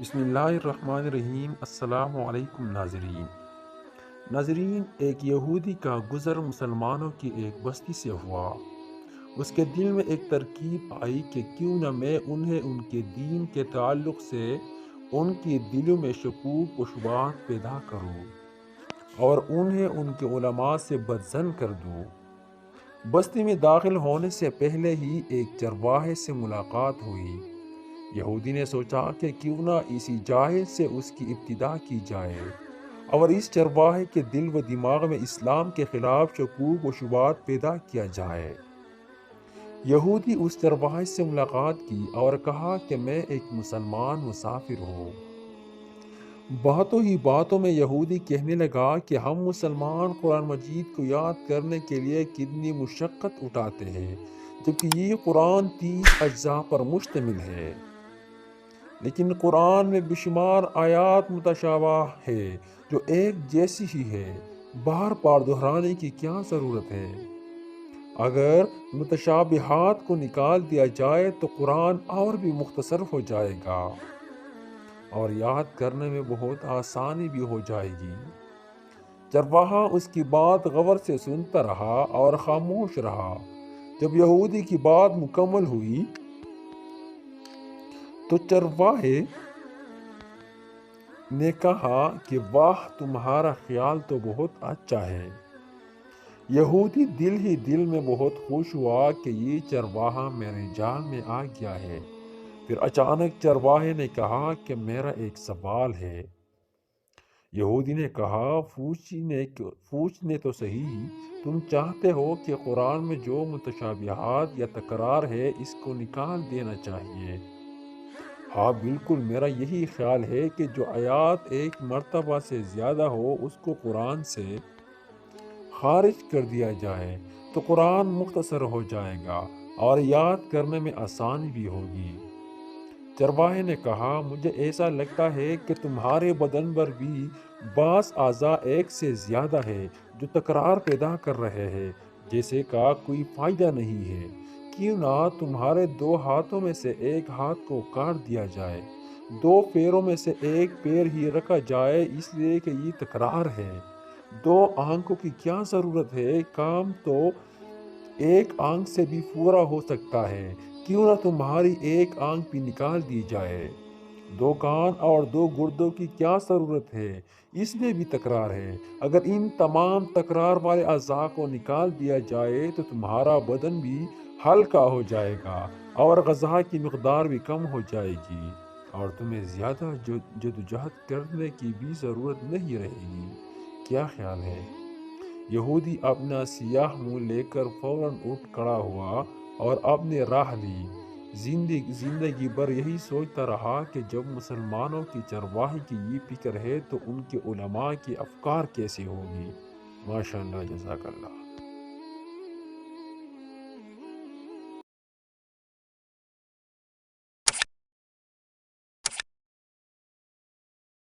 بسم اللہ الرحمن الرحیم۔ السلام علیکم ناظرین، ایک یہودی کا گزر مسلمانوں کی ایک بستی سے ہوا۔ اس کے دل میں ایک ترکیب آئی کہ کیوں نہ میں انہیں ان کے دین کے تعلق سے ان کی دلوں میں شکوک و شبہات پیدا کروں اور انہیں ان کے علماء سے بدظن کر دوں۔ بستی میں داخل ہونے سے پہلے ہی ایک چرواہے سے ملاقات ہوئی۔ یہودی نے سوچا کہ کیوں نہ اسی جاہل سے اس کی ابتدا کی جائے اور اس چرواہے کے دل و دماغ میں اسلام کے خلاف شکوک و شبہات پیدا کیا جائے۔ یہودی اس چرواہے سے ملاقات کی اور کہا کہ میں ایک مسلمان مسافر ہوں۔ باتوں ہی باتوں میں یہودی کہنے لگا کہ ہم مسلمان قرآن مجید کو یاد کرنے کے لیے کتنی مشقت اٹھاتے ہیں، جبکہ یہ قرآن 30 اجزاء پر مشتمل ہے، لیکن قرآن میں بے شمار آیات متشابہ ہے جو ایک جیسی ہی ہے۔ بار بار دہرانے کی کیا ضرورت ہے؟ اگر متشابہات کو نکال دیا جائے تو قرآن اور بھی مختصر ہو جائے گا اور یاد کرنے میں بہت آسانی بھی ہو جائے گی۔ چرواہا اس کی بات غور سے سنتا رہا اور خاموش رہا۔ جب یہودی کی بات مکمل ہوئی تو چرواہے نے کہا کہ واہ، تمہارا خیال تو بہت اچھا ہے۔ یہودی دل ہی دل میں بہت خوش ہوا کہ یہ چرواہا میرے جال میں آ گیا ہے۔ پھر اچانک چرواہے نے کہا کہ میرا ایک سوال ہے۔ یہودی نے کہا پوچھنے تو صحیح، تم چاہتے ہو کہ قرآن میں جو متشابہات یا تکرار ہے اس کو نکال دینا چاہیے؟ ہاں بالکل، میرا یہی خیال ہے کہ جو آیات ایک مرتبہ سے زیادہ ہو اس کو قرآن سے خارج کر دیا جائے تو قرآن مختصر ہو جائے گا اور یاد کرنے میں آسانی بھی ہوگی۔ چرواہے نے کہا مجھے ایسا لگتا ہے کہ تمہارے بدن پر بھی بعض اعضاء ایک سے زیادہ ہے جو تکرار پیدا کر رہے ہیں، جیسے کا کوئی فائدہ نہیں ہے۔ کیوں نہ تمہارے 2 ہاتھوں میں سے ایک ہاتھ کو کاٹ دیا جائے، 2 پیروں میں سے ایک پیر ہی رکھا جائے، اس لیے کہ یہ تکرار ہے۔ 2 آنکھوں کی کیا ضرورت ہے، کام تو ایک آنکھ سے بھی پورا ہو سکتا ہے۔ کیوں نہ تمہاری ایک آنکھ بھی نکال دی جائے۔ 2 کان اور 2 گردوں کی کیا ضرورت ہے، اس میں بھی تکرار ہے۔ اگر ان تمام تکرار والے اعضاء کو نکال دیا جائے تو تمہارا بدن بھی ہلکا ہو جائے گا اور غذا کی مقدار بھی کم ہو جائے گی اور تمہیں زیادہ جدوجہد کرنے کی بھی ضرورت نہیں رہے گی۔ کیا خیال ہے؟ یہودی اپنا سیاہ منہ لے کر فوراً اٹھ کھڑا ہوا اور اپنی راہ لی۔ زندگی بھر یہی سوچتا رہا کہ جب مسلمانوں کی چرواہے کی یہ فکر ہے تو ان کے علماء کے افکار کیسے ہوگی۔ ماشاءاللہ، جزاک اللہ۔